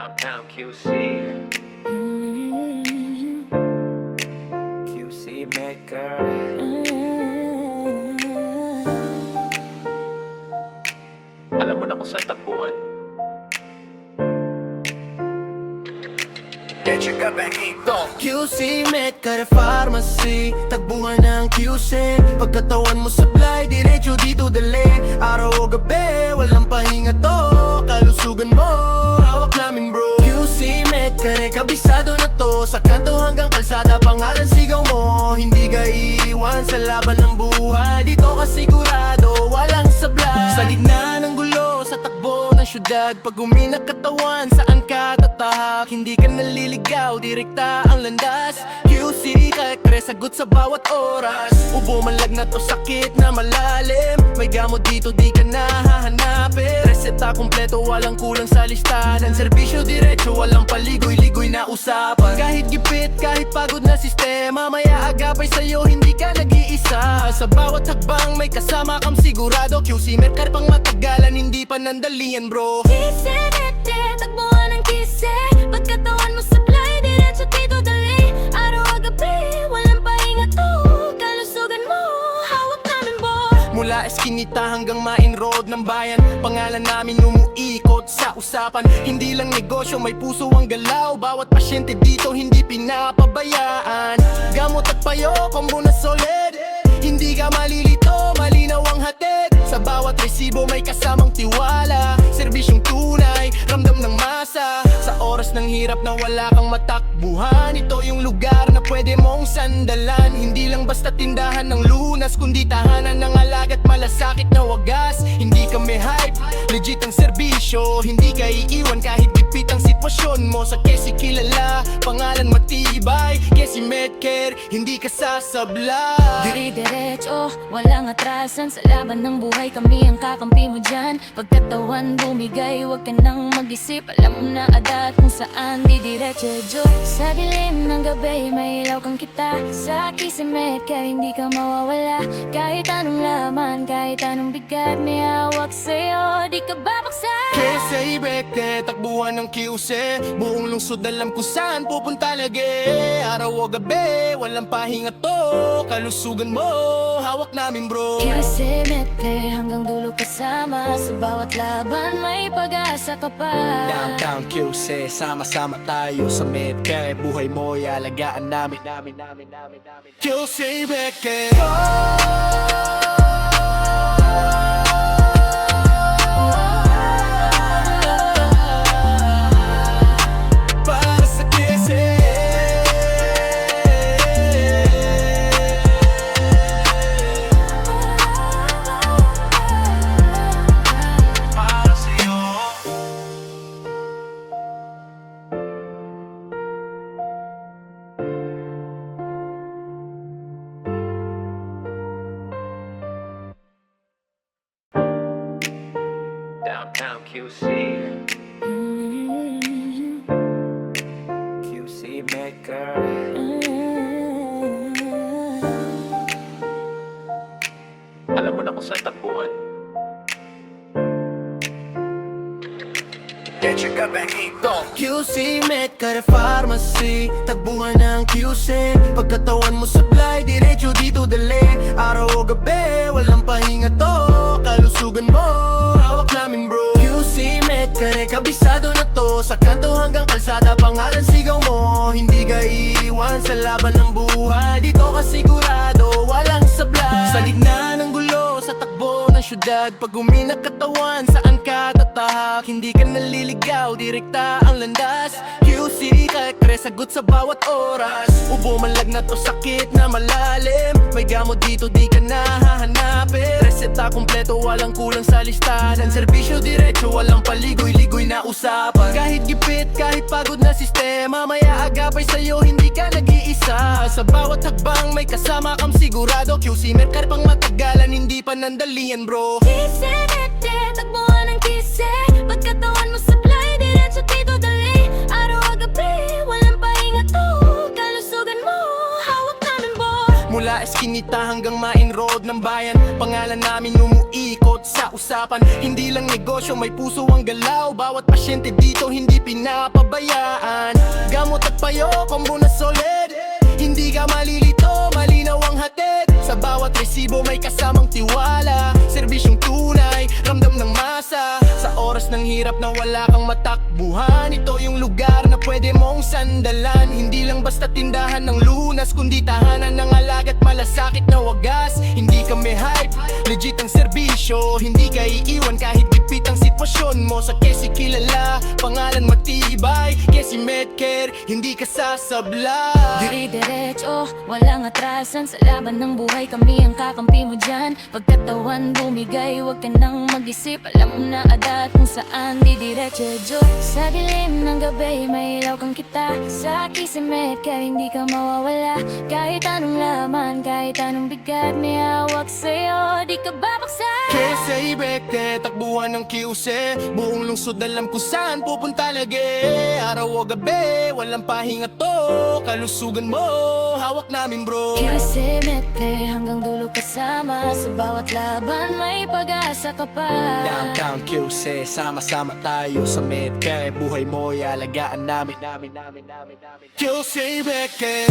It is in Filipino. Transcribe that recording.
Downtown QC. QC Maker. Alam mo na kung saan tagpuan. QC Maker Pharmacy, tagbuhan ng QC. Pagkatawan mo supply, diretso dito dali. Araw o gabi, walang pahinga to. Kalusugan mo, hawak namin bro. QC Maker, kabisado na to. Sa kanto hanggang kalsada, pangalan sigaw mo. Hindi ka iiwan sa laban ng buhay. Dito ka sigurado, walang sablay. Sa gitna ng gulo, sa takbo ng syudad, pag uminak katawan, saan ka tatahak? Hindi ka naliligaw, direkta ang landas. QC, kakre, sagot sa bawat oras. Ubo man lagnat o sakit na malalim, may gamot dito di ka nahahanapin. Reseta kompleto, walang kulang sa listahan. Serbisyo diretso, walang paligoy-ligoy na usapan. Kahit gipit, kahit pagod na sistema, maya agapay sa'yo, hindi ka nag-iisa. Sa bawat hakbang may kasama kang sigurado. QC Maker pang matagalan, hindi pa nandalian bro. Kise, nete, tagbuhan ng kise. Pagkatawan mo supply, diretso dito dali. Araw o gabi, walang pahinga to. Kalusugan mo, hawak namin boy. Mula Eskinita hanggang Main Road ng bayan, pangalan namin umuikot sa usapan. Hindi lang negosyo, may puso ang galaw. Bawat pasyente dito hindi pinapabayaan. Gamot at payo, combo na solid. Hindi ka malilito, malinaw ang hatid. Sa bawat resibo may kasamang tiwala. Serbisyong tunay, ramdam ng masa. Sa oras ng hirap na wala kang matakbuhan, ito yung lugar na pwede mong sandalan. Hindi lang basta tindahan ng lunas, kundi tahanan ng alagat malasakit na wagas. Hindi kami hype, legit ang serbisyo. Hindi ka iiwan kahit gipit ang sitwasyon mo. Sa Kesi kilala, pangalan matibay. Kesi Medcare, hindi ka sasablay. Dire-diretso, walang atrasan. Sa laban ng buhay, kami ang kakampi mo dyan. Pagkatawan bumigay, huwag ka nang mag-isip. Alam mo na agad kung saan didiretso. Sa dilim ng gabi, may ilaw kang kita. Sa QC Maker, hindi ka mawawala. Kahit anong laman, kahit anong bigat, may hawak sa'yo, di ka babaksak. Kesi Medcare, takbuhan ng QC. Buong lungsod alam kung saan pupunta lagi. Araw o gabi, walang pahinga to. Kalusugan mo, hawak namin bro. QC Maker, hanggang dulo kasama. Sa bawat laban, may pag-asa ka pa. Downtown QC, sama-sama tayo sa Medcare. Buhay mo, ialagaan namin. QC Medcare. Para sa QC. Para sa'yo. Downtown QC. QC Maker. Alam mo na kung saan tagpuan. QC Maker Pharmacy, tagbuhan ng QC. Pagkatawan mo supply, diretso dito dali. Araw o gabi, walang pahinga to. Kalusugan mo, hawak namin bro. QC Maker, kabisado na to. Sa kanto hanggang kalsada, pangalan sigaw mo. Hindi ka iiwan sa laban ng buhay. Dito ka sigurado, walang sablay. Sa gitna ng gulo, sa takbo ng syudad, pag uminak katawan, saan ka tatahak? Hindi ka naliligaw, direkta ang landas. QC, kakre, sagot sa bawat oras. Ubo man lagnat o sakit na malalim, may gamot dito di ka nahahanapin. Reseta kompleto, walang kulang sa listahan. Serbisyo diretso, walang paligoy-ligoy na usapan. Kahit gipit, kahit pagod na sistema, maya agapay sa'yo, hindi ka nag-iisa. Sa bawat hakbang may kasama kang sigurado. QC Maker pang matagalan, hindi pa nandalian bro. Kise, nete, tagbuhan ng kise. Pagkatawan mo supply, diretso dito dali. Araw o gabi, walang pahinga to. Kalusugan mo, hawak namin boy. Mula Eskinita hanggang Main Road ng bayan, pangalan namin umuikot sa usapan. Hindi lang negosyo, may puso ang galaw. Bawat pasyente dito hindi pinapabayaan. Gamot at payo, combo na solid. Hindi ka malilito, malinaw ang hatid. Sa bawat resibo may kasamang tiwala. Serbisyong tunay, ramdam ng masa. Sa oras ng hirap na wala kang matakbuhan, ito yung lugar na pwede mong sandalan. Hindi lang basta tindahan ng lunas, kundi tahanan ng alagat malasakit na wagas. Hindi kami hype, legit ang serbisyo. Hindi ka iiwan kahit gipit ang sitwasyon mo. Sa Quezon kilala, pangalan matibay. Quezon Medcare, hindi ka sasablay. Dire-diretso, walang atrasan. Sa laban ng buhay kami ang kakampi mo dyan. Pagkatawan bumigay, huwag ka nang mag-isip. Alam mo na agad kung saan didiretso. Sa dilim ng gabi, may ilaw kang kita. Sa Quezon Medcare, hindi ka mawawala. Kahit anong laman, kahit anong bigat, may hawak sa'yo, di ka babaksak. Quezon Medcare, takbuhan ng QC. Buong lungsod alam kung saan pupunta lagi. Araw o gabi, walang pahinga to. Kalusugan mo, hawak namin bro. Quezon Medcare, hanggang dulo kasama. Sa bawat laban, may pag-asa ka pa. Downtown QC, sama-sama tayo sa Medcare. Buhay mo, alagaan namin. QC Medcare.